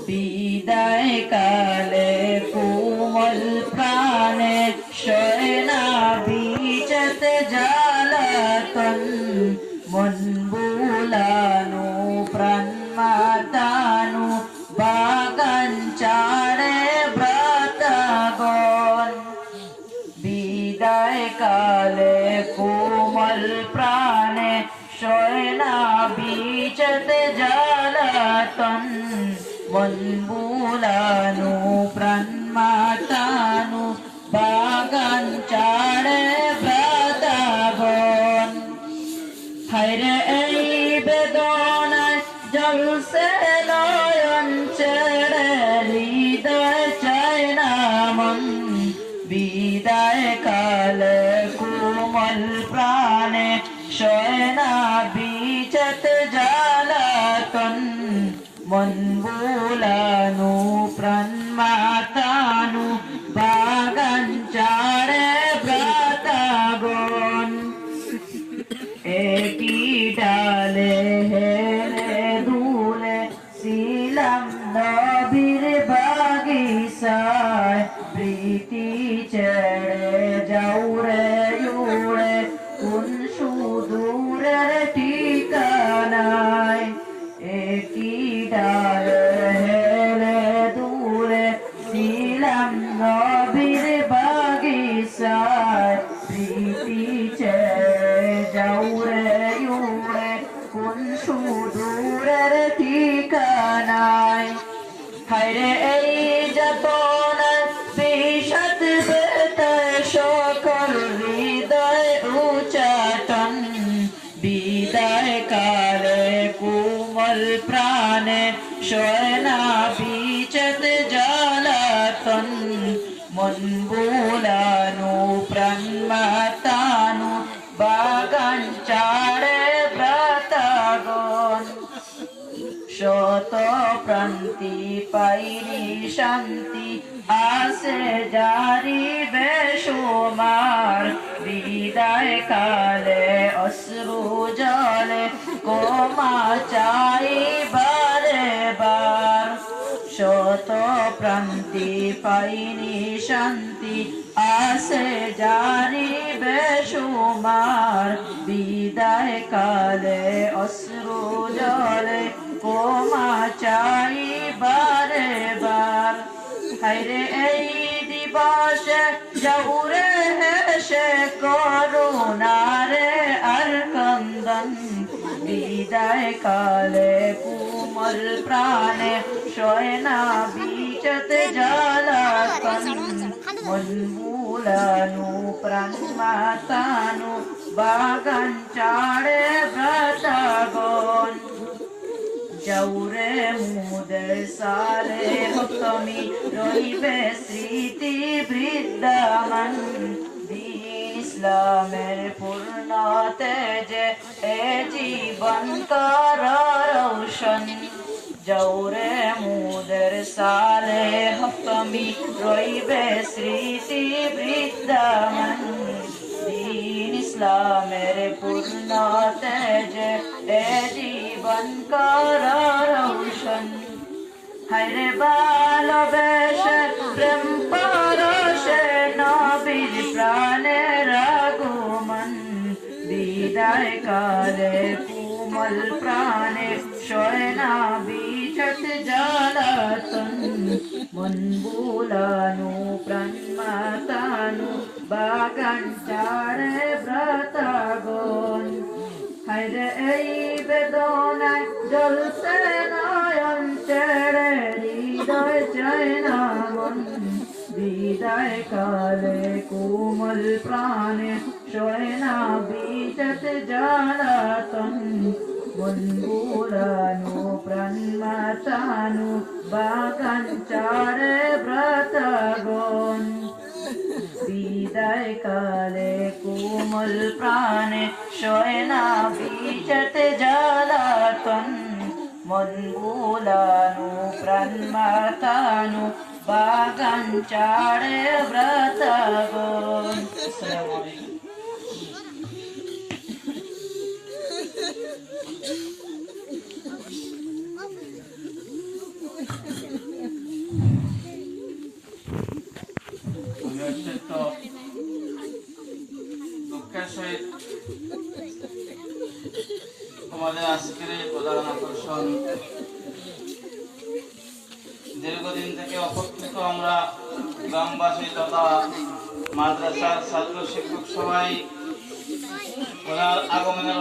বিদায় কালে কোমল প্রাণে শয়না বিচতে জ্বালাতন মন বুলানো প্রাণ মাতানো বাগান চাড়ে ব্রতগণ বিদায় কালে কোমল প্রাণে শয়না বিচতে জ্বালাতন মন বুলানো প্রাণ মাতানো বাগান চাড়ে ব্রতগণ হায়রে এই বেদনায় জলসে নয়ন ছেড়ে হৃদয় চায় না মন বিদায় কালে কোমল প্রাণে শয়না বিচত জ্বালাতন মন বুলানো প্রাণ মাতানো বাগান চাড়ে ব্রতগণ একই ডালে হেলে দুলে ছিলাম নবীর বাগিচায় প্রীতি ছেড়ে যাও রে উড়ে কোন সুদূরের ঠিকানায় একই ডালে হেলে দুলে ছিলাম নবীর বাগিচায় প্রীতি ছেড়ে যাও রে উড়ে কোন সুদূরের ঠিকানায় হায়রে এই যাতনায় বিষাদ বেতায় সকল হৃদয় উচ্চাটন বিদায় কালে কোমল প্রাণে শয়না বিচত জ্বালাতন মন বুলানো প্রাণ মাতানো বাগান চাড়ে ব্রতগণ শত প্রান্তি পাইনি শান্তি আসে জারি বেশুমার বিদায় কালে অশ্রু জলে ক্ষমা চাই বারে বার শত প্রান্তি পাইনি শান্তি আসে জারি বেশুমার বিদায় কালে অশ্রু জলে ক্ষমা চাই বারে বার হায়রে এই দিবসে যাউরে হেসে করুণারে আর কন্দন বিদায় কালে কোমল প্রাণে শয়না বিচতে জ্বালাতন মন বুলানো প্রাণ মাতানো বাগান চাড়ে ব্রতগণ যাউরে মুদের সালে তুমি রইবে স্মৃতি বৃদ্ধামান দিন ইসলামের পূর্ণ তেজে এ জীবন কর রৌশন যাউরে মুদের সালে তুমি রইবে স্মৃতি বৃদ্ধামান দিন ইসলামের পূর্ণ তেজে এ জীবন কর রৌশন হায়রে ভালোবেসে প্রেম পরশে নবীর প্রাণের আগমন বিদায় কালে কোমল প্রাণে শয়না বিচত জ্বালাতন মন বুলানো প্রাণ মাতানো বাগান চাড়ে ব্রতগণ হায়রে এই বেদনায় জলসে নয়ন ছেড়ে হৃদয় চায় না মন বিদায় কালে কোমল প্রাণে শয়না বিচত জ্বালাতন মন বুলানো প্রাণ মাতানো বাগান চাড়ে ব্রতগণ বিদায় কালে কোমল প্রাণে শয়না বিচত জ্বালাতন মন বুলানো প্রাণ মাতানো বাগান চাড়ে ব্রতগণ। আসসালামু আলাইকুম। অত্যন্ত দুঃখের সহিত তোমাদের আজকের এই প্রধান আকর্ষণ দীর্ঘদিন থেকে অপেক্ষিত আমরা গ্রামবাসী তথা মাদ্রাসার ছাত্র শিক্ষক সবাই ওনার আগমনের